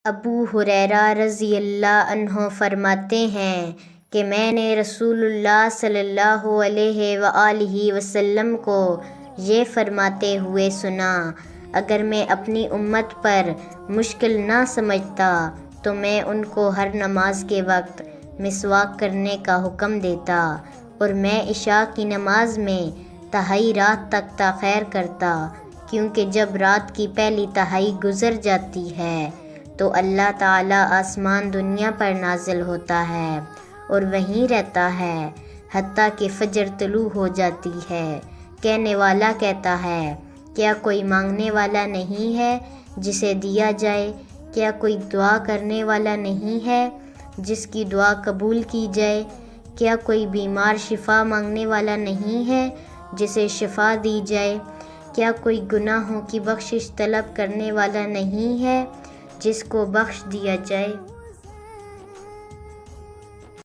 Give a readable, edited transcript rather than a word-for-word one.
ابو ہریرہ رضی اللہ عنہ فرماتے ہیں کہ میں نے رسول اللہ صلی اللہ علیہ وآلہ وسلم کو یہ فرماتے ہوئے سنا، اگر میں اپنی امت پر مشکل نہ سمجھتا تو میں ان کو ہر نماز کے وقت مسواک کرنے کا حکم دیتا، اور میں عشاء کی نماز میں تہائی رات تک تاخیر کرتا، کیونکہ جب رات کی پہلی تہائی گزر جاتی ہے تو اللہ تعالیٰ آسمان دنیا پر نازل ہوتا ہے اور وہیں رہتا ہے حتیٰ کہ فجر طلوع ہو جاتی ہے۔ کہنے والا کہتا ہے، کیا کوئی مانگنے والا نہیں ہے جسے دیا جائے؟ کیا کوئی دعا کرنے والا نہیں ہے جس کی دعا قبول کی جائے؟ کیا کوئی بیمار شفا مانگنے والا نہیں ہے جسے شفا دی جائے؟ کیا کوئی گناہوں کی بخشش طلب کرنے والا نہیں ہے جس کو بخش دیا جائے؟